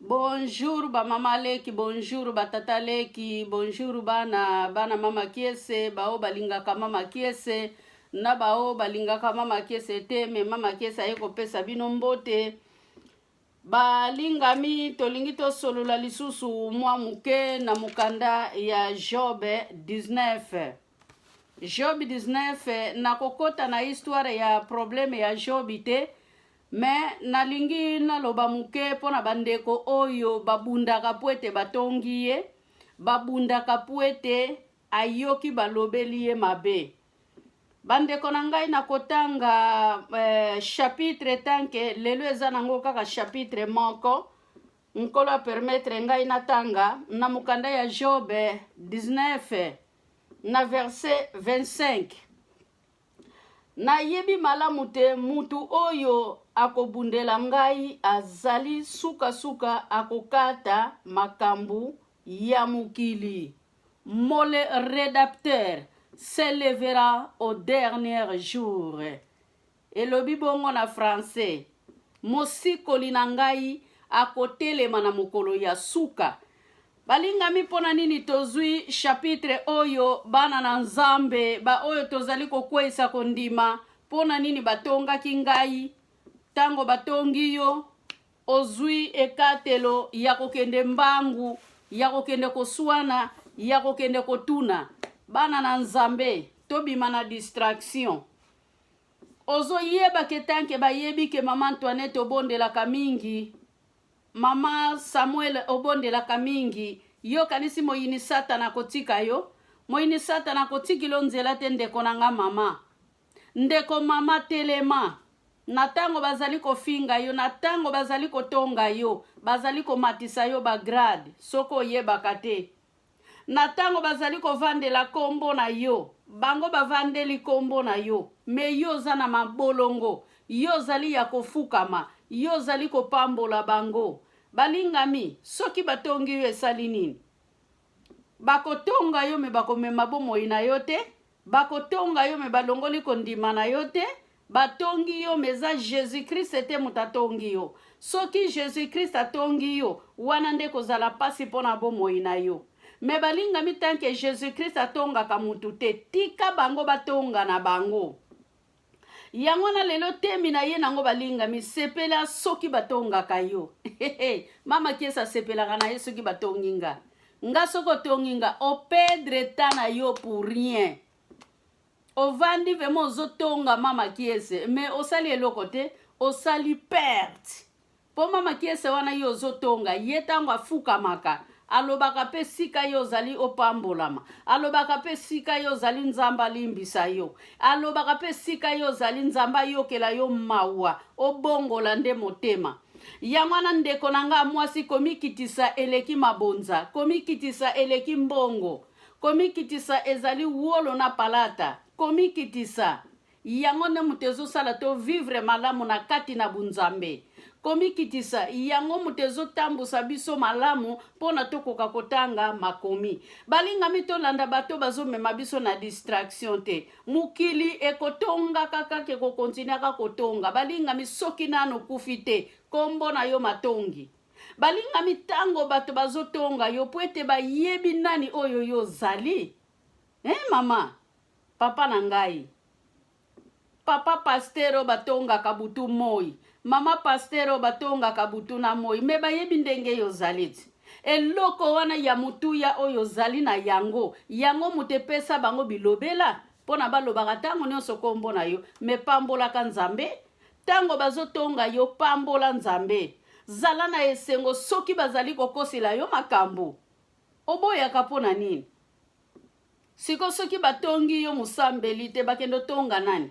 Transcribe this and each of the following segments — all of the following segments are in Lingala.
Bonjour ba mama leki, bonjour ba tata leki, bonjour bana mama kiese, bao balingaka mama kiese, na bao balingaka mama kiese te, me mama kiese ayeko pesa bino mbote. Balingami tolingi to solula lisusu mwa muke na mukanda ya Job 19. Job 19 na kokota na histoire ya probleme ya Job te. Me nalingi naloba muke pona bandeko oyo babundaka puete batongi ye, babundaka puete ayoki balobeli ye mabe. Bandeko na ngai na kotanga chapitre tanke lelo eza nango kaka chapitre moko nkolo a permettre ngai natanga na mukanda ya Job 19 na verset 25. Na yebi malamu te mutu oyo akobundela ngai azali suka akokata makambu ya mukili. Mole rédacteur s'élèvera au dernier jour. Elobi bongo na français. Mosikoli na ngai akotelema na mokolo ya suka. Balingami pona nini tozui chapitre oyo bana na nzambe ba oyo tozali kokwesa kondima pona nini batongaki ngai tango batongi yo ozui ekatelo ya kokende mbangu ya kokende koswana ya kokende kotuna bana na nzambe tobima na distraction ozo yeba ketanke bayebi ke mama Antoinette obondelaka mingi mama Samuel obondelaka mingi yo kanisi moyini satana kotika yo moyini satana kotiki lo nzela te ndeko nanga mama ndeko mama telema na tango bazali kofinga yo na tango bazali kotonga yo bazali komatisa yo bagrade soko yebaka te na tango bazali kovandela kombo na yo bango bavandeli kombo na yo me yo za na mabolongo yo zali ya kofukama yo zali kopambola bango balingami soki batongi yo esali nini bakotonga yo me bakomema bomoi na yo te bakotonga yo me balongoli kondima na yo te batongi yo meza Jésus Christ te mutatongi yo soki Jésus Christ atongi yo wana nde kozala pasi pona bomoi na yo me balingami tanke Jésus Christ atongaka mutu te tika bango batonga na bango yango na lelo temi na ye nango balingami sepela soki batongaka yo mama kiesa sepelaka na ye soki batonginga nga soko tonginga opedre ta na yo pour rien ovandi vemo ozotonga mama kiese me osali eloko te osali perte po mama kiese wana yo ozotonga ye tango afukamaka alobaka pe sika yo zali opambolama alobaka pe sika yo zali nzamba limbisa yo alobaka pe sika yo zali nzamba yokela yo mawa obongola nde motema yangwana ndeko nanga mwasi komikitisa eleki mabonza komikitisa eleki mbongo komikitisa ezali wolo na palata komikitisa yango ne mutezo sala to vivre malamu na kati na bunzambe komikitisa yango mutezo tambusa biso malamu pona tokoka kotanga makomi balingami tolanda bato bazomema biso na distraction te mukili ekotonga kaka ke kokontinaka kotonga balingami soki nano kufi te kombo na yo matongi balingami tango bato bazotonga yo po ete bayebi nani oyo yo zali mama papa na ngai papa pastero batonga kabutu moi mama pastero batonga kabutu na moi me bayebi ndenge yo zaliti eloko wana ya mutu ya oyo zali na yango mutepesa bango bilobela pona balobaka tango nyonso kombo na yo me pambolaka nzambe tango bazotonga yo pambola nzambe zala na esengo soki bazali kokosela yo makambo oboyaka pona nini siko soki batongi yo musambeli te bakendo tonga nani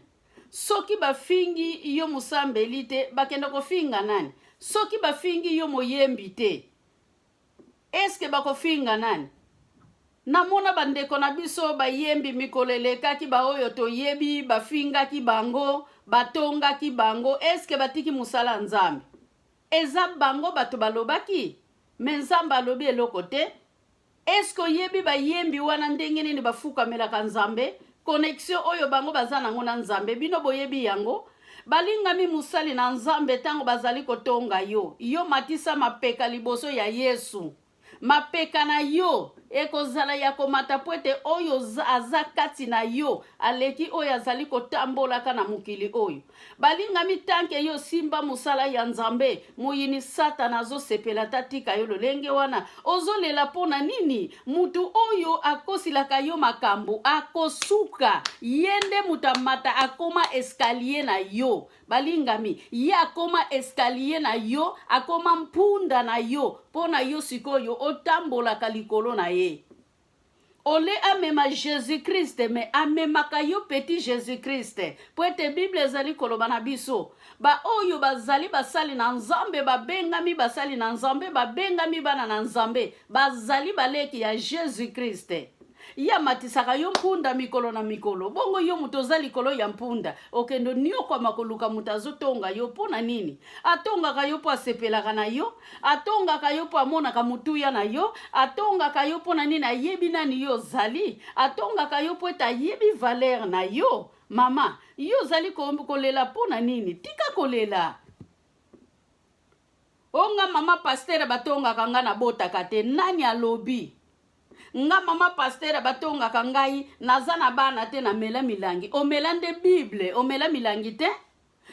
soki bafingi yo musambeli te bakendo kofinga nani soki bafingi yo moyembi te eske bakofinga nani namona bandeko na biso bayembi mikolelekaki ba oyo toyebi bafingaki bango batongaki bango eske batiki musala nzambe eza bango bato balobaki me nzambe alobi eloko te eske oyebi bayembi wana ndenge nini bafukamelaka nzambe connexion oyo bango baza nango na nzambe bino boyebi yango balingami musali na nzambe tango bazali kotonga yo matisa mapeka liboso ya Yesu. Mapeka na yo ekozala ya komata po ete oyo aza kati na yo aleki oyo azali kotambolaka na mokili oyo. Balingami tanke yo simba musala ya nzambe muyini Satana azosepela tatika yo lolenge wana ozolela pona nini? Mutu oyo akosilaka yo makambo akosuka yende mutamata akoma escalier na yo. Balingami ye akoma escalier na yo, akoma mpunda na yo pona yo sikoyo otambolaka likolo na ye. Ole amema Jésus-Christ me amemaka yo petit Jésus-Christ. Po ete Bible ezali koloba na biso ba oyo bazali basali na nzambe babengami basali na nzambe babengami bana na nzambe bazali baleki ya Jésus-Christ. Ya matisaka yo mpunda mikolo na mikolo. Bongo yo mutoza likolo ya mpunda. Okendo niyo kwa makoluka mutazo tonga yo pona nini? Atonga kayo po asepelaka na yo. Atonga kayo po amonaka mutuya na yo. Atonga kayo pona nini ayebi nani yo zali. Atonga kayo po eta yebi valeur na yo. Mama, yo zali kolela pona nini? Tika kolela. Onga mama pasteur batonga kanga na bota kate nani alobi? Nga mama pasteur batonga kangai nazana bana te na mela milangi. Omela nde Bible, omela milangi te.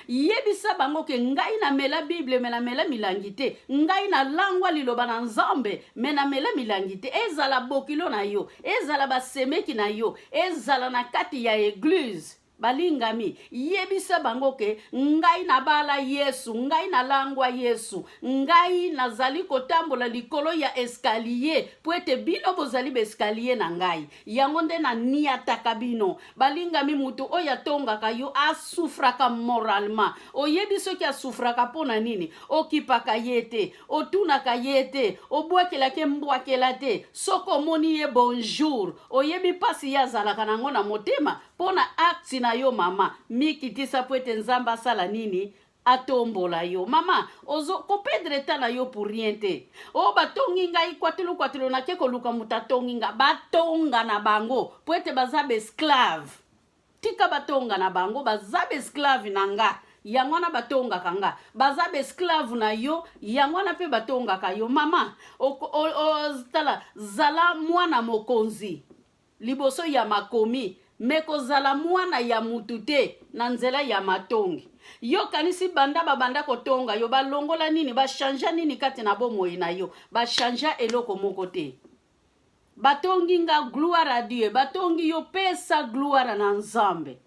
Yebisa bango ke ngai na mela Bible mena mela milangi te. Ngai na langwa liloba na nzambe mena mela milangi te. Ezala bokilo na yo, ezala basemeki na yo, ezala na kati ya église. Balingami yebisa bango ke ngai na bala Yesu, ngai na langwa Yesu, ngai nazali kotambola likolo ya escalier po ete bino bozali be escalier na ngai. Yango nde na niataka bino. Balingami mutu oya tongaka yo asufraka moralement. Oyebiso ki asufraka pona nini? Okipaka yete, otunaka yete, obwakelake mbwakelate, soko moni ye bonjour. Oyebi pasi ya zalaka nango na motema pona acte na yo mama mikitisa po ete nzamba sala nini atombola yo. Mama ozo kopedre ta na yo pour rien te. O batongi ngai kwatulu na ke koluka mutatongi nga batonga na bango po ete bazabe esclave. Tika batonga na bango bazabe esclave na nga. Yangwana batonga kanga bazabe esclave na yo yangwana pe batonga ka yo. Mama tala zala mwana mokonzi liboso ya makomi meko zala mwana ya mutute na nzela ya matongi. Yo kanisi banda babanda kotonga yo balongola nini ba chanja nini kati na bomoi na yo ba chanja eloko moko te. Batongi nga gloire à Dieu, batongi yo pesa gloire na nzambe.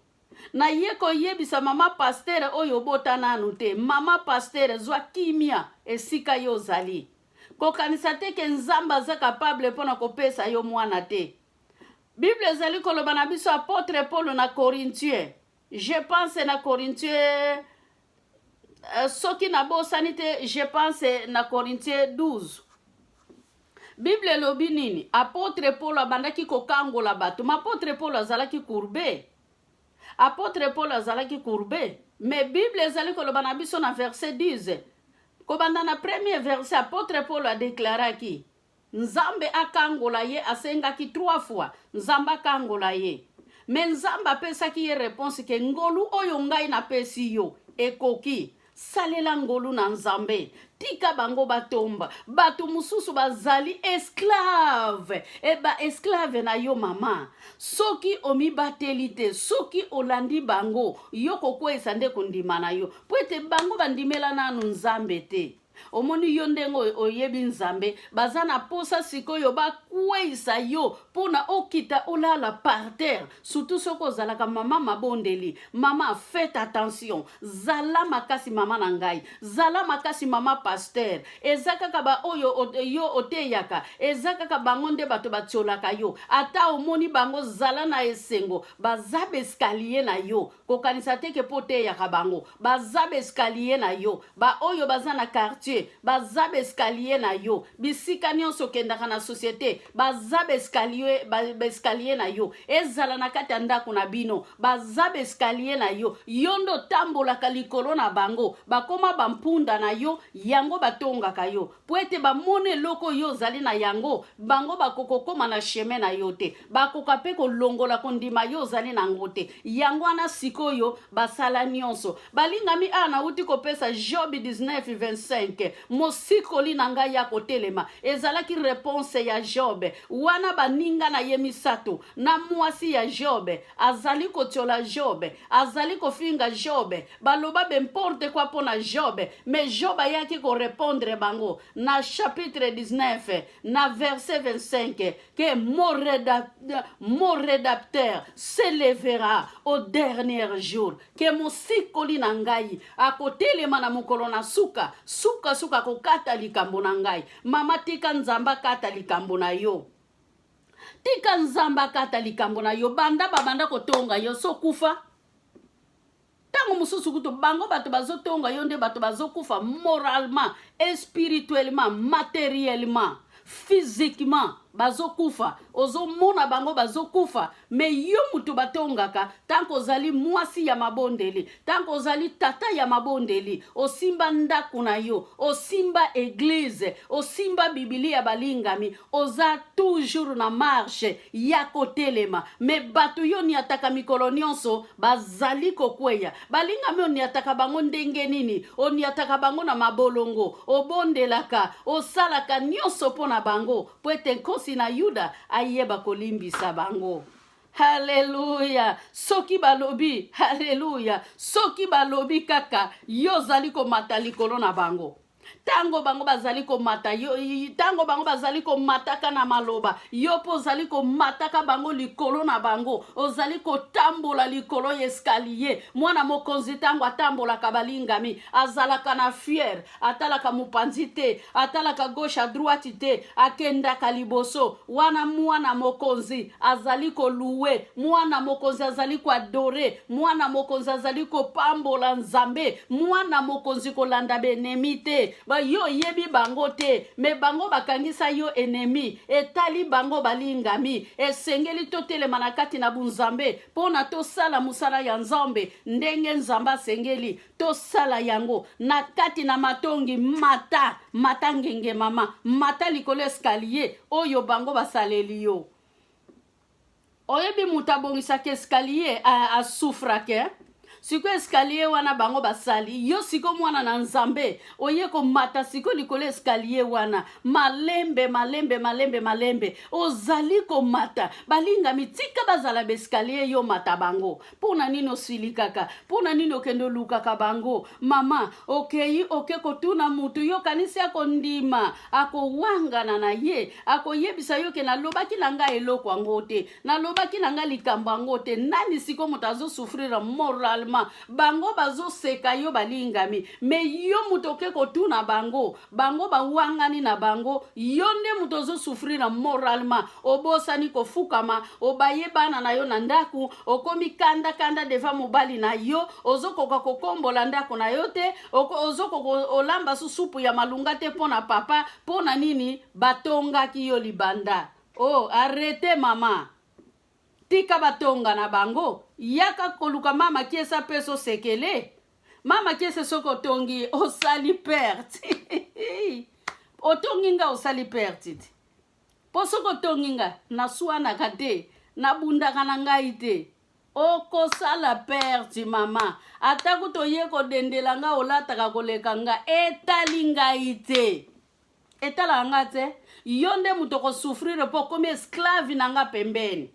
Na yeko yebisa mama pasteur oyo bota nanu te. Mama pasteur zwa kimia esika yo zali. Kokanisa te ke nzamba za capable pona kopesa yo mwana te. Bible zali koloba na biso apôtre Paul na Corinthiens. Je pense na Corinthiens soki na bosani te, je pense na Corinthiens 12. Bible lobi nini? Apôtre Paul abandaki kokangola bato. Ma apôtre Paul azalaki courbe. Apôtre Paul azalaki courbe. Mais Bible zali koloba na biso na verset 10. Kobanda na premier verset apôtre Paul a déclaré Nzambe akangola ye asengaki 3 fois. Nzamba akangola ye. Mais Nzamba pesaki ye réponse ke ngolu oyo ngai na pesi yo ekoki. Salela ngolu na Nzambe. Tika bango batomba. Batu mususu bazali esclave. Eba esclave na yo mama. Soki omi batelite. Soki olandi bango. Yoko kwe sande kundima na yo. Pwete bango bandimela nanu Nzambe te. Omoni yo ndengo oyebi Nzambe bazana posa sikoyo bakweisa yo pona okita olala par terre. Surtout soko zalaka mama mabondeli. Mama faites attention. Zala makasi mama nangai. Zala makasi mama pasteur. Ezaka kaba oyo yo oteyaka. Ezaka kaba ngonde bato batiolaka yo. Ata omoni bango zala na esengo. Bazabe escalier na yo. Kokanisa teke pote yaka bango. Bazabe escalier na yo. Ba oyo bazana quartier quartier baza escalier na yo bisika nyonso kendaka na société baza escalier na yo ezala na kati ya ndako na bino baza escalier na yo yondo tambolaka likolo na bango bakoma bampunda na yo yango batongaka yo po ete bamone eloko yo ozali na yango bango bakokokoma na chemin na yo te bakoka mpe kolongola kondima yo ozali nango te yango wana sikoyo basala nyonso balingami nauti kopesa Job 19:25 mosikoli na ngai ya kotelema ezalaki réponse ya Job wana baninga na ye misato na mwasi ya Job azali kotiola Job azali kofinga Job baloba bemporte kwa pona Job mais Job ayaki ko répondre bango na chapitre 19 na verset 25 que mon rédacteur s'élèvera au dernier jour que mosikoli na ngai akotelema na mokolo na suka kokata likambo na ngai mama tika nzamba kata likambo na yo tika nzamba kata likambo na yo banda babanda kotonga yo sokufa tango mususu kutu bango bato bazotonga yo nde bato bazokufa moralement spirituellement matériellement physiquement bazokufa ozomona bango bazokufa me yo mutu batongaka tanko ozali mwasi ya mabondeli tanko ozali tata ya mabondeli osimba ndako na yo osimba église osimba biblia balingami oza toujours na marche ya kotelema me bato yo ni ataka mikolo nyonso bazali kokweya balingami oni ataka bango ndenge nini oni ataka bango na mabolongo obondelaka osalaka nyonso pona bango po ete nkosi na Yuda ayeba kolimbisa bango. Hallelujah. Soki balobi, hallelujah. Soki balobi kaka, yo zali komata likolo na bango. Tango bango bazali ko mata yo tango bango bazali ko mataka na maloba yo po zali ko mataka bango likolo na bango ozali ko tambola likolo escalier mwana mokonzi tango atambola kabalingami azalaka na fier atalaka mupanzi te atalaka gauche à droite te akenda kaliboso wana mwana mokonzi azali ko louer mwana mokonzi azali ko adorer mwana mokonzi azali ko pambola nzambe mwana mokonzi ko landa benemi te ba yo yebi bango te me bango bakangisa yo ennemi etali bango balingami esengeli totelema na kati na bunzambe pona tosala musala ya nzambe ndenge nzamba sengeli tosala yango na kati na matongi mata ngenge mama mata likolo escalier oyo bango basaleli yo oyebi mutabongisa ke escalier a souffrake siko escalier wana bango basali yo siko mwana na nzambe oye ko mata siko likolo escalier wana malembe ozali ko mata balinga mitika bazala escalier yo mata bango pona nini osilikaka pona nini okendo lukaka bango mama okeyi kotuna mutu yo kanisi akondima akowangana na ye akoyebisa yo ke nalobaki nanga eloko angote nalobaki nanga likambo angote nani siko mutazo souffrir moralement bango bazo seka yo balingami me yo mutoke kotuna bango bawangani na bango yo nde mutozo souffrir moralement obosani kofukama obaye bana na yo na ndaku okomi kanda deva mobali na yo ozokoka kokombola ndako na yo te ozokoko olamba susupu ya malunga te pona papa pona nini batongaki yo libanda arrête mama tika batonga na bango yaka koluka mama kiesa peso sekele mama kiesa soko tongi osali perte otonginga osali perte posoko tonginga na suana kate na bundaka na ngai te okosala perte mama ataku toye kodendela nga olataka koleka nga etali ngai te etala nga te yo nde mutu kosouffrir po komi esclave na nga pembeni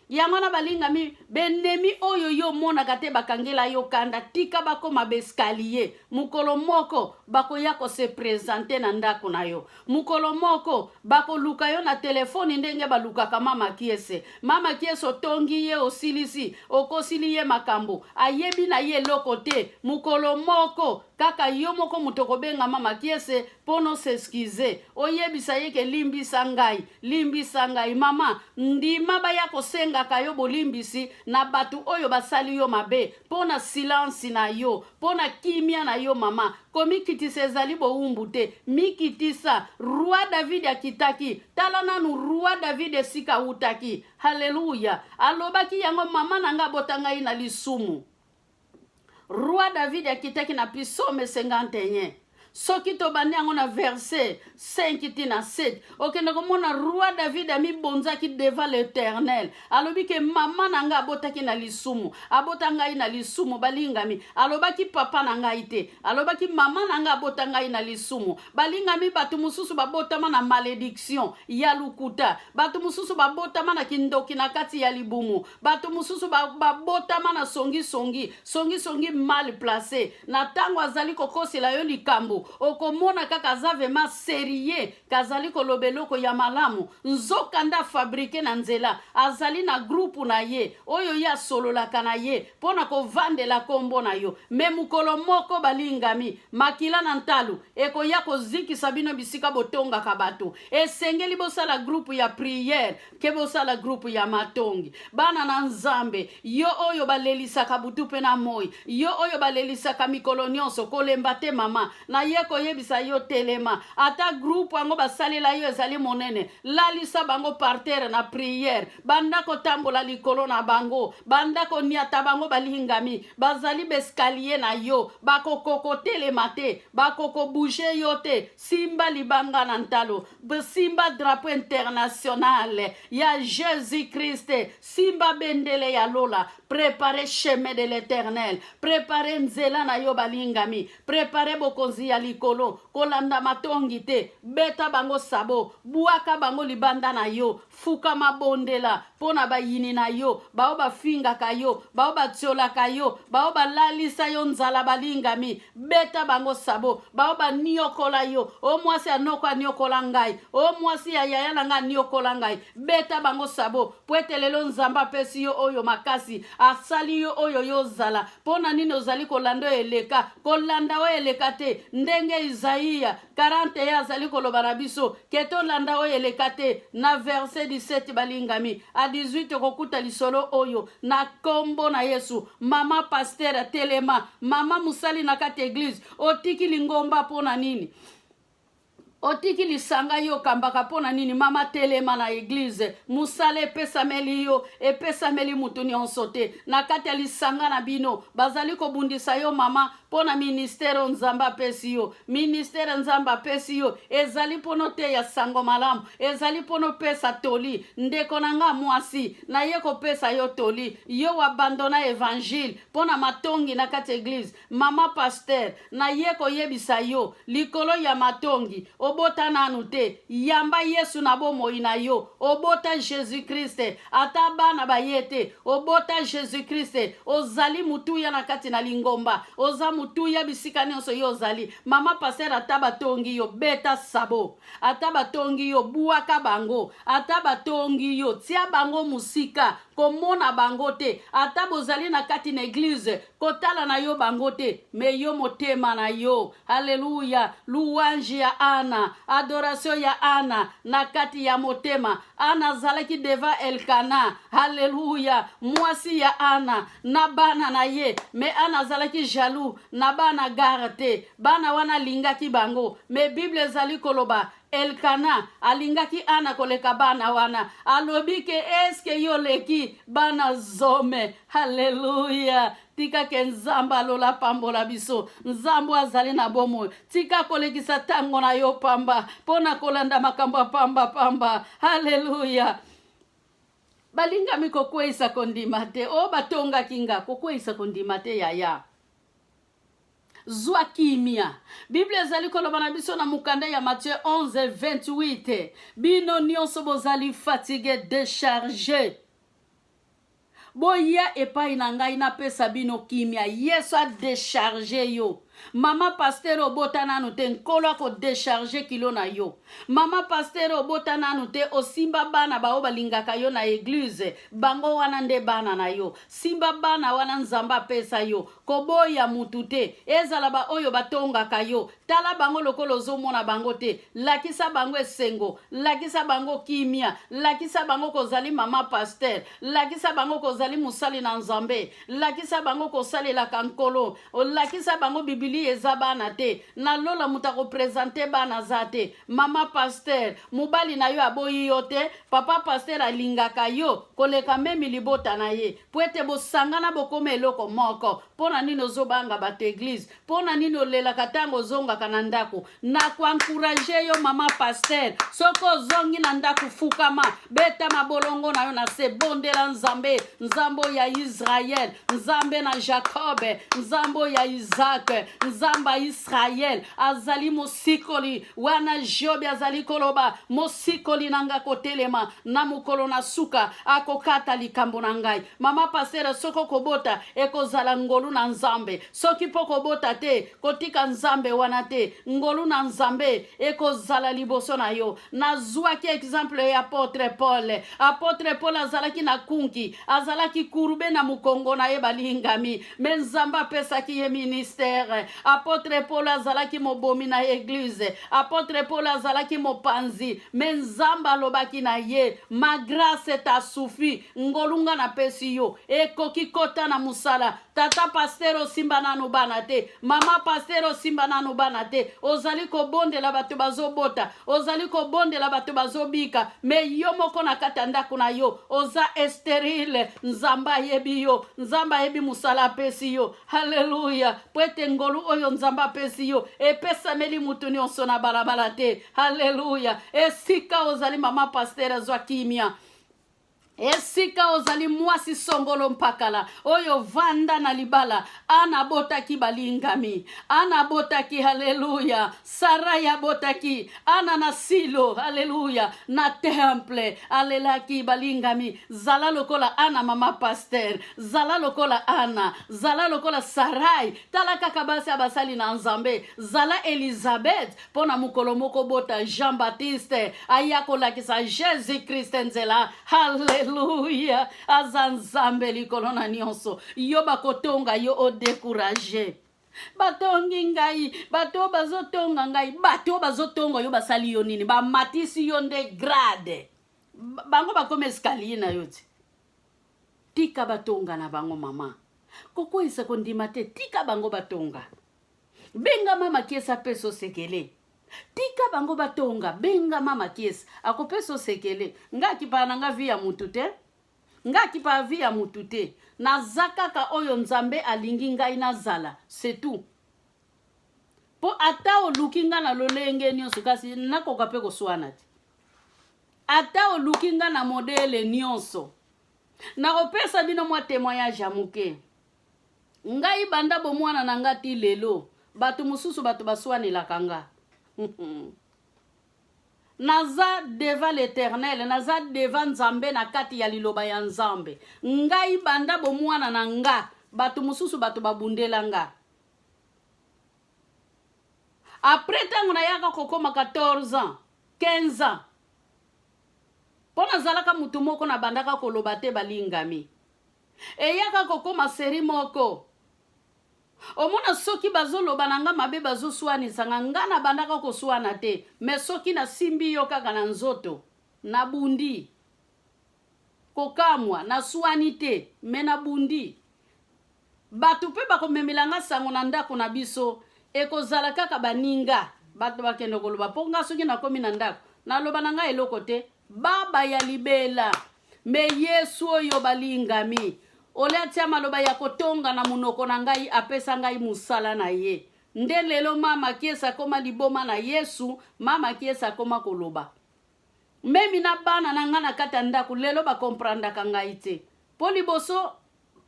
yamana balingami benemi oyo yo monaka te bakangela yo kanda tika bakoma escalier mukolo moko bakoya ko se présenter na ndako na yo mukolo moko bakoluka yo na telefoni ndenge balukaka mama kiese otongi ye osilisi okosili ye makambo ayebi na ye loko te mukolo moko kaka yo moko mutoko benga mama kiese pono s'excuser oyebisa ye ke limbisa ngai mama ndima baya kosenga sengaka yo bolimbisi na batu oyo basali yo mabe, pona silence na yo, pona kimia na yo mama, komikitisa ezali boumbu te, mikitisa, roi David akitaki, talana nu roi David esika utaki, haleluya, alobaki yango mama nanga botanga ina lisumu, roi David akitaki na Psaume 51, soki tobandi yango na verset 5 tina 7 okende komona roi David ami bonzaki devant l'Éternel, alobi ke mama nanga abotaki na lisumu, abota ngai na lisumu balingami, alobaki papa na ngai te, alobaki mama nanga abota ngai na lisumu, balingami batu mususu babotama na malédiction ya lukuta, batu mususu babotama na kindoki na kati ya libumu, batu mususu babotama na songi mal placé, na tango azali kokosela yo likambo okomona kaka zavema serie kazali kolobeloko ya malamu, nzokanda fabrique na nzela, azali na groupe na ye oyo ya sololaka na ye pona kovandela kombo na yo, me mukolo moko balingami makila na ntalu ekoya kozikisa bino bisika botongaka bato, esengeli bosala groupe ya prière ke bosala groupe ya matongi, bana na nzambe yo oyo balelisaka butu pe na moi, yo oyo balelisaka mikolo nyonso kolemba te mama na ye koyebisa yo telema, ata groupe ango basalela yo ezali monene, lalisa bango par terre na prière, banda kotambola likolo na bango, banda koniata bango balingami, bazali bescalier na yo, bakokoko telema te, bakoko bouger yo te, simba libanga na ntalo, simba drapeau international ya Jésus Christ, simba bendele ya lola, préparez chemin de l'Éternel, préparez nzela na yo balingami, préparez bokonzi ya likolo, kolanda matongi te, beta bango sabo, buaka bango libanda na yo, fuka mabondela, pona bayini na yo, bao bafinga kayo, bao batiola kayo, bao balalisa yo nzala balingami, beta bango sabo, bao baniokola yo, o mwasi anoko aniokola ngai, o mwasi ya yaya na nga niokola ngai, beta bango sabo, pwetelelo nzamba pesi yo oyo makasi, asali yo oyo yo zala, pona nini ozali kolanda eleka, kolanda o eleka te, ndenge Isaïa 41 azali koloba na biso keto landa oyo eleka te, na verset 17 balingami a 18 kokuta lisolo oyo na kombo na Yesu, mama pasteur telema, mama musali na kati église, otiki lingomba pona nini, otiki lisanga yo kambaka pona nini, mama telema na église, musale epesameli yo, epesameli mutu nyonso te, na kati ya lisanga na bino, bazali kobundisa yo mama, pona ministère nzamba pesi yo, ministère nzamba pesi yo, ezali pono te ya sango malamu, ezali pono pesa toli, ndeko nanga mwasi, na ye kopesa yo toli, yo abandona évangile, pona matongi na kati église, mama pasteur, na ye koyebisa yo, likolo ya matongi, obota nanu te, yamba Yesu na bomoi na yo, obota Jésus Christ, ata bana bayete, obota Jésus Christ, ozali mutuya na kati na lingomba, oza mutuya bisika nyonso yo ozali, mama pasteur ata batongi yo, beta sabo, ata batongi yo, buaka bango, ata batongi yo, tia bango musika, komona bango te, ata bozali na kati na église, kotala na yo bango te, me yo motema na yo, haleluya, louange ya Ana, adoration ya Ana, na kati ya motema, Ana zalaki deva Elkana, haleluya, mwasi ya Ana, na bana na ye, me Ana zalaki jaloux, na bana garate, bana wana lingaki bango, me Bible zali koloba, Elkana alingaki Ana koleka bana wana, alobi ke eske yo leki bana zome, haleluya, tika ke nzamba lola pambola biso, nzambo azali na bomo, tika kolekisa tango na yo pamba, pona kolanda makamba pamba, haleluya. Balinga miko kweisa kondimate, o batonga kinga kweisa kondimate yaya. Zwa kimia. Bible ezali koloba na biso na mukanda ya Matthieu 11:28. Bino nyonso bozali fatigué, déchargé. Boya epai na ngai na pesa bino kimia. Yesu a déchargé yo. Mama pasteur obota nanu te nkolo ko décharger kilo na yo. Mama pasteur obota nanu te osimba bana ba obalingaka yo na église bango wana nde bana na yo. Simba bana wana nzamba pesa yo. Koboya mutu te ezala ba oyo batongaka yo. Tala bango lokolo zomona bango te. Lakisa bango esengo, lakisa bango kimia, lakisa bango kozali mama pasteur, lakisa bango kozali musali na nzambe, lakisa bango kozali la kankolo, lakisa bango bibili eza bana te. Na lola muta ko présenter bana zate. Mama pasteur, mubali na yo aboyi yo te, papa pasteur alingaka yo, koleka memi libota na ye. Puete bosangana bokome eloko moko. Pona nino zobanga bato église, pona nino lela katango zonga kanandako. Na kwa encourager yo mama pasteur, soko zongi na ndaku fukama, beta mabolongo na yo na se bondela nzambe, nzambo ya Israël, nzambe na Jacob, nzambo ya Isaac, nzamba Israël, azali mosikoli, wana Job azali koloba, mosikoli nanga kotelema, na mukolo na suka, akokata likambo na ngai. Mama pasteur soko kobota, eko zala ngolu na nzambe, soki po kobota te, kotika nzambe wana te, ngolu na nzambe, eko zala liboso na yo. Na zwaki exemple ya apôtre Paul. Apôtre Paul azalaki na kunki, azalaki kurube na mukongo na ye balingami, menzamba pesaki ye ministère. Apôtre Paul azalaki mobomi na église, apôtre Paul azalaki mopanzi, menzamba lobaki na ye, ma grâce t'a suffi, ngolunga na pesi yo, ekoki kota na musala. Tata pasteur osimba nanu bana te, mama pasteur osimba nanu bana te, ozali ko bonde la bato bazobota, ozali ko bonde la bato bazobika, me yo moko na kata ndako na yo, oza sterile, nzamba yebi yo, nzamba yebi musala pesi yo, haleluya, pwete ngolu oyo nzamba pesi yo, epesa meli mutu nyonso na balabala te, haleluya, esika ozali mama pasteur zwa kimia, esika ozali mwasi songolo mpakala oyo vanda na libala ana botaki balingami, ana botaki, haleluya, Saraya botaki, ana na silo, haleluya, na temple alelaki balingami, zala lokola ana mama pasteur, zala lokola ana, zala lokola Sarai, talaka kabasi abasali na nzambe, zala Elizabeth pona mukolo moko bota Jean Baptiste ayakola kisa Jésus Christ nzela, haleluya. Hallelujah. Azanzambe likolo na nyonso. Yo bakotonga yo o décourager. Batongi ngai, bato bazotonga ngai, bato bazotonga yo basali yo nini, ba matisi yo nde grade. Bango bakome escalier na yo ti. Tika batonga na bango mama. Koko isa kondima te, tika bango batonga. Benga mama kiesa peso sekele. Tika bango batonga, benga mama kiesa. Ako peso sekele. Nga kipa na nga via mutute. Nga kipa via mutute. Na zakaka oyo nzambe alingi ngai na zala. C'est tout. Po ata olukinga na lolenge nyonso kasi nakoka pe koswana ti. Ata olukinga na modele nyonso. Na kopesa bino mwa témoignage ya muke. Ngai banda bomwana na ngati lelo. Batu mususu batu baswani la kanga. Naza devant l'Éternel, naza devant Nzambe na kati ya liloba ya Nzambe. Ngai banda bomwana na nga, batu mususu batu babundela nga. Après tango na yaka kokoma 14 ans, 15 ans. Pona zalaka mutu moko na bandaka koloba te balingami. E yaka kokoma seri moko. Omona soki bazoloba nanga mabe bazoswanisa nga na bandaka koswana te, me soki na simbi yo kaka na nzoto na bundi kokamwa na swani te me na bundi batu pe bakomemelanga sango na ndako na biso ekozala kaka baninga batu bakende koloba po nga soki nakomi na ndako naloba nanga eloko te baba ya libela me Yesu oyo balingami oleatia maloba ya kotonga na munoko na ngai apesa ngai musala na ye. Nde lelo mama kiesa koma liboma na Yesu, mama kiesa koma koloba. Memi na bana na nga na kata ndako lelo ba comprendaka ngai te. Po liboso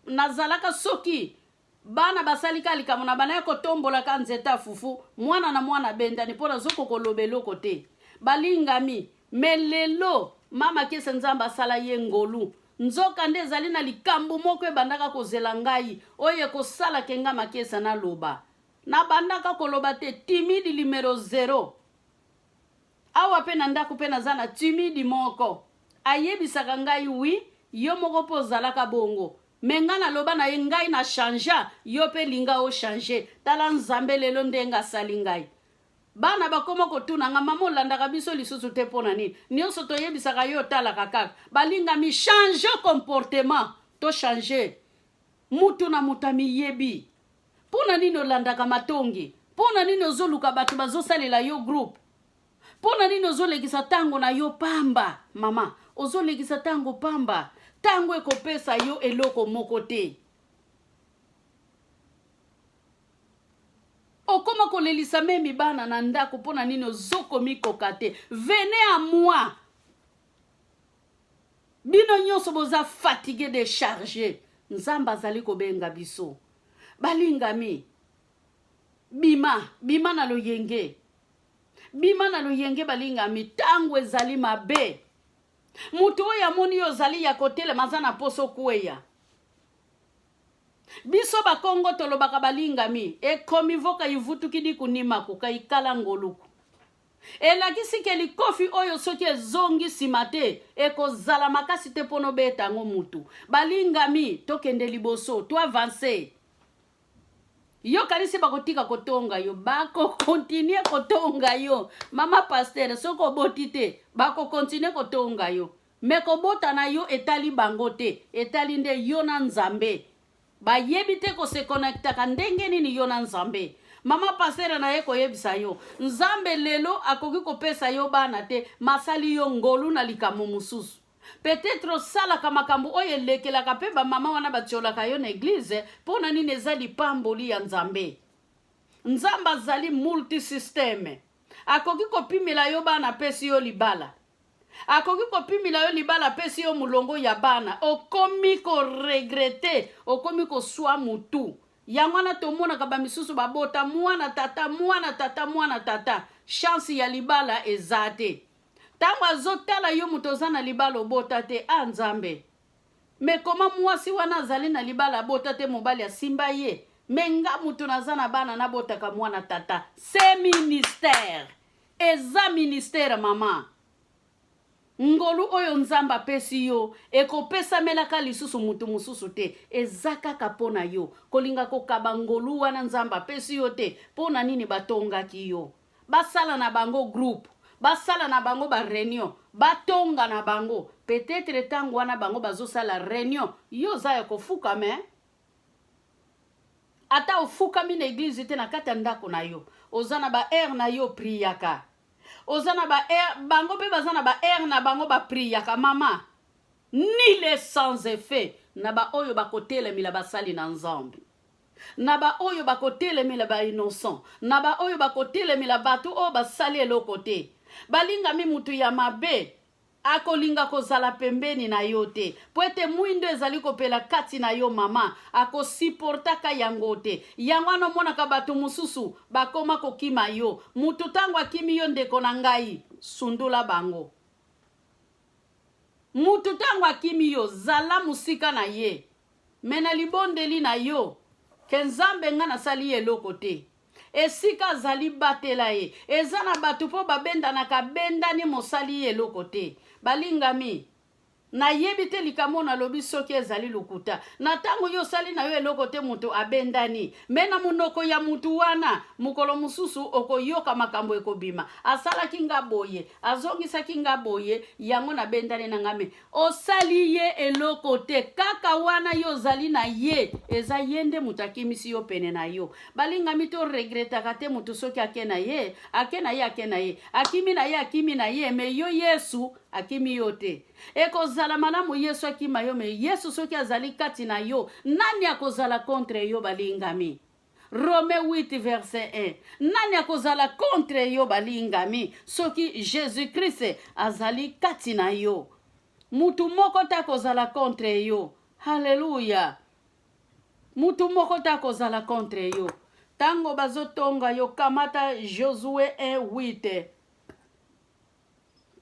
nazalaka soki bana basalika likamo na bana ya kotombola ka nzeta fufu, mwana na mwana bendani pona zoko kolobe loko te. Balingami, me lelo mama kiesa nzamba sala ye ngolu. Nzoka nde zali na likambo moko ebandaka kozela ngai oyo kosala kenga makesa na loba na bandaka koloba te timide numéro 0 awa pe na ndako pe naza na timide moko ayebisaka ngai wi yo moko po ozalaka bongo me nga naloba na ye ngai na changea yo pe linga o change tala nzambe lelo ndenge asali ngai bana bakoma kotuna nga mama olandaka biso lisusu te mpona nini nyonso toyebisaka yo otalaka kaka balingami change comportement to change mutu na mutu amiyebi mpona nini olandaka matongi mpona nini ozoluka bato bazosalela yo groupe mpona nini ozolekisa ntango na yo pamba mama ozolekisa ntango pamba ntango ekopesa yo eloko moko te okoma kolelisa me mibana na ndako mpona nini ozokomikoka te venez à moi bino nyonso boza fatigué de charger nzambe azali kobenga biso balingami bima na loyenge balingami tango ezali mabe mutu oyo amoni yo ozali ya kotelema aza na poso kweya biso bakongo tolobaka balingami ekomi voka ivutukidi kunimako kaikala ngoluku elakisi ke likofi oyo soki ezongi nsima te ekozala makasi te mpo nobeta yango mutu balingami tokende liboso to avance yo kalisi bakotika kotonga yo bakokontinue kotonga yo mama pasteur soki oboti te bakokontinue kotonga yo me kobota na yo etali bango te etali nde yo na nzambe bayebi te kosekonektaka ndenge nini yo na nzambe mama pasteur na ye koyebisa yo nzambe lelo akoki kopesa yo bana te masali yo ngolu na likambo mosusu peut-être osalaka makambo oyo elekelaka mpe bamama wana batiolaka yo na eglize mpona nini eza lipamboli ya nzambe nzambe azali multisysteme akoki kopimela yo bana apesi yo libala akoki kopimela yo libala apesi yo mulongo ya bana okomi koregrete okomi koswa mutu yango wana tomonaka bamisusu babota mwana tata chance ya libala eza te ntango azotala yo moto oza na libala obota te nzambe me koma mwasi wana azali na libala abota te mobali asimba ye me nga moto naza na bana nabotaka mwana tata se ministère eza ministère mama ngolu oyo nzambe apesi yo ekopesamelaka lisusu mutu mosusu te eza kaka mpona yo kolinga kokaba ngolu wana nzambe apesi yo te mpona nini batongaki yo basala na bango groupe basala na bango ba réunion batonga na bango peut-être tango wana bango bazosala réunion yo za ya kofukame ata ofukami na église te na kati ya ndako na yo oza na ba air na yo priaka oza na ba air bango pe baza na ba air na bango ba priaka mama ni les sans effet na ba oyo bakotelemela basali na nzambe na ba oyo bakotelemela ba innocent na ba oyo bakotelemela bato oyo basali eloko te balingami mutu ya mabe akolinga kozala pembeni na yo te po ete mwindo ezali kopela kati na yo mama akosiportaka yango te yango wana omonaka bato mosusu bakoma kokima yo mutu ntango akimi yo ndeko na ngai sundula bango mutu ntango akimi yo zala musika na ye me na libondeli na yo ke nzambe nga nasali eloko te esika azali batela ye eza na bato mpo babendanaka bendani mosali ye eloko te balingami nayebi te likambo nalobi soki ezali lokuta na ntango yo osali na yo eloko te moto abendani me na monoko ya mutu wana mokolo mosusu okoyoka makambo ekobima asalaki nga boye azongisaki nga boye yango nabendani na ngame osali ye eloko te kaka wana yo ozali na ye eza ye nde moto akimisi yo pene na yo balingami to regretaka te moto soki ake na ye akimi na ye me yo Yesu akimi yo te ekozala malamu Yesu akima yo me Yesu soki azali kati na yo nani akozala contre yo balingami Romains 8 verset 1 nani akozala contre yo balingami soki Jésus-Christ azali kati na yo mutu moko ta kozala contre yo haleluya mutu moko ta kozala contre yo tango bazotonga yo kamata Josué 1:8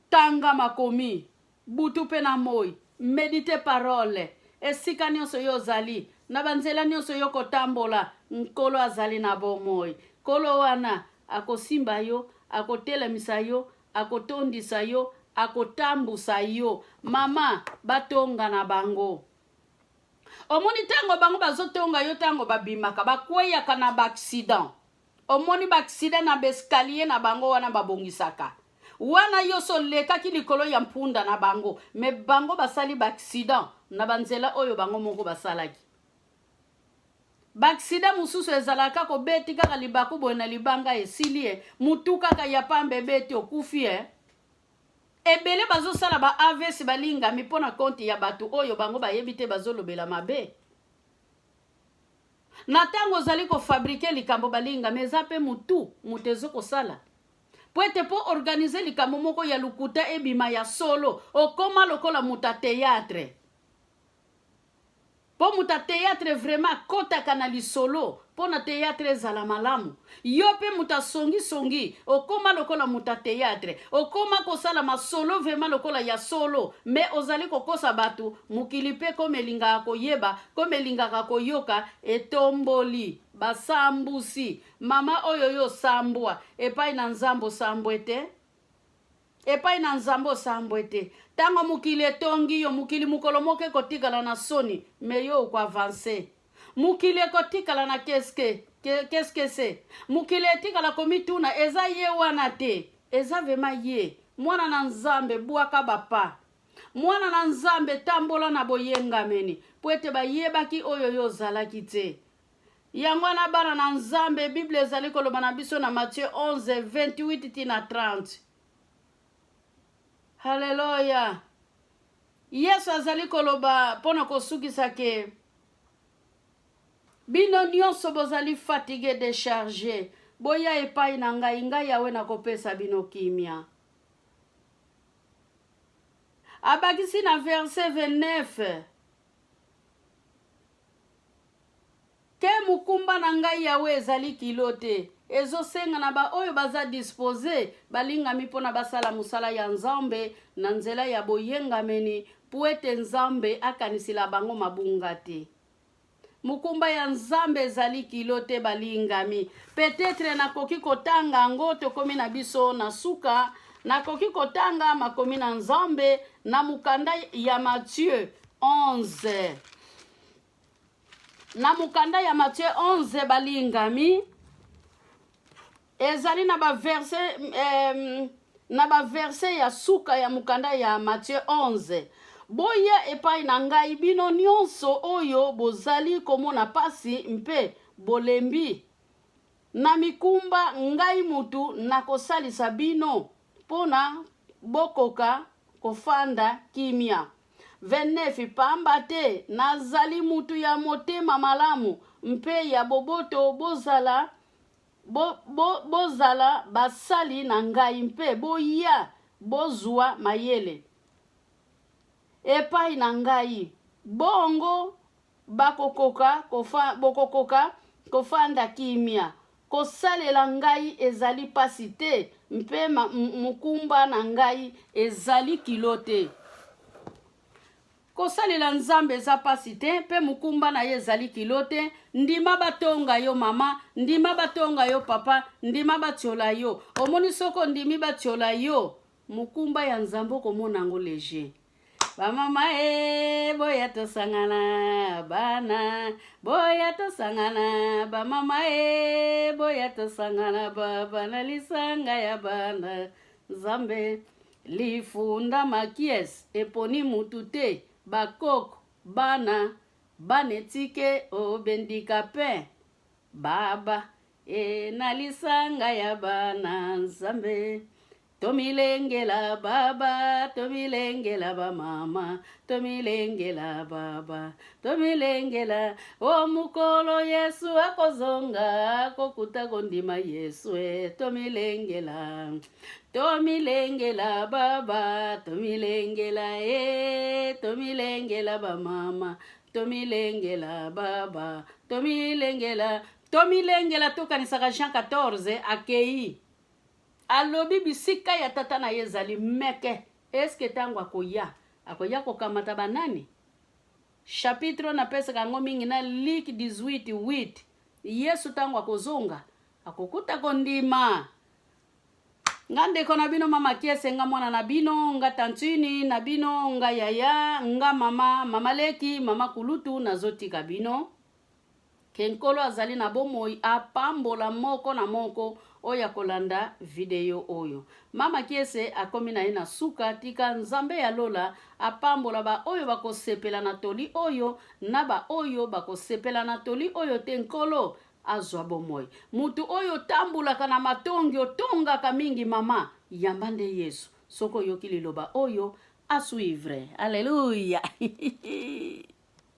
tanga makomi butu pe na moi medite parole esika nyonso yo ozali na banzela nyonso yo kotambola nkolo azali na bomoi. Nkolo wana akosimba yo, akotelemisa yo, akotondisa yo, akotambusa yo. Mama batonga na bango. Omoni tango bango bazotonga yo tango babimaka bakweyaka na ba-accident. Omoni ba-accident na bescalier na bango wana babongisaka. Wana yo so lekaki likolo ya mpunda na bango. Me bango basali ba-accident na banzela oyo bango moko basalaki. Ba-accident mususu ezalaka kobeti kaka libaku boye na libanga esili mutu kaka ya pambe beti okufi ebele bazosala ba AVC balingami mpona konti ya batu oyo bango bayebi te bazolobela mabe. Na tango ozali kofabrike likambo balingami eza pe mutu ezokosala. Po ete po organize likambo moko ya lukuta ebima ya solo okoma lokola muta théâtre. Po muta théâtre vraiment kotaka na lisolo po na théâtre ezala malamu. Yo pe muta songi okoma lokola muta théâtre. Okoma kosala masolo vraiment lokola ya solo. Me ozali kokosa batu mukili pe komelinga koyeba komelinga koyoka etomboli basambusi. Mama oyo yo sambwa epai na nzambo sambwete. Epai na nzambo sambwete. Tango mukili etongi yo mukili mukolo moke kotikala na soni me yo kwa avancer. Mukili kotikala na qu'est-ce que c'est? Mukili etikala komituna eza ye wana te. Eza vema ye. Mwana na nzambe buaka bapa. Mwana na nzambe tambola na boyengameni. Po ete bayebaki oyo yo zalaki te. Yango na bana na nzambe Bible ezali koloba na biso na Matthieu 11:28 tina 30. Hallelujah. Yesu azali koloba pona kosukisa ke bino nyonso bozali fatigué déchargé boya epai na ngai yawe na kopesa bino kimia. Abakisi na verset 29. Ke mukumba na ngai yawe ezali kilote. Ezo senga na ba oyo baza dispose balingami pona basala musala ya nzambe na nzela ya boyengameni po ete nzambe akanisila bango mabunga te. Mukumba ya nzambe ezali kilote balingami. Peut-être nakoki kotanga ngo tokomi na biso na suka nakoki kotanga makomi na nzambe na mukanda ya Matthieu 11. Na mukanda ya Matthieu 11 balingami ezali na ba verset ya suka ya mukanda ya Matthieu 11. Boya epai na ngai bino nyonso oyo bozali komona pasi mpe bolembi. Na mikumba ngai mutu nakosalisa bino pona bokoka kofanda kimia. 29 pamba te nazali mutu ya motema malamu mpe ya boboto bozala basali na ngai mpe boya bozwa mayele epai na ngai bongo bokokoka kofanda kimia. Kosalela ngai ezali pasi te mpe mukumba na ngai ezali kilote. Kosalela nzambe eza pasi te mpe mukumba na ye ezali kilote. Ndima batonga yo mama, ndima batonga yo papa, ndima batiola yo. Omoni soko ndimi batiola yo mukumba ya nzambe komona ngo léger. Ba mama boya tosangana bana, boya tosangana ba mama boya tosangana baba na lisanga ya bana. Nzambe lifunda makies eponi mutu te. Bakoko bana banetike obendikape baba na lisanga ya bana. Nzambe tomilengela baba, tomilengela ba mama, tomilengela baba, tomilengela o mukolo Yesu akozonga kokuta kondima Yesu tomilengela. Tomilengela baba, tomilengela tomilengela ba mama, tomilengela baba, tomilengela tokanisaka Jean 14 akei. Alobi bisika ya tata na yezali meke. Eske tango akoya kokamata banani? chapitre na pesa kango mingi na Luc 18:8. Yesu tango akozonga akokuta kondima. Ngande kona bino mama kiese nga mwana na bino, nga tantini na bino, nga yaya, nga mama leki, mama kulutu na zoti kabino. Kenkolo azali na bomoi apambola moko na moko oya kolanda video oyo. Mama kiese akomi na ye na suka tika nzambe ya lola apambola ba oyo bakosepela na toli oyo na ba oyo bakosepela na toli oyo te nkolo azwa bomoi. Mutu oyo tambulaka na matongi otongaka mingi mama yambande Yesu. Soko yoki liloba oyo asuivre. Alléluia.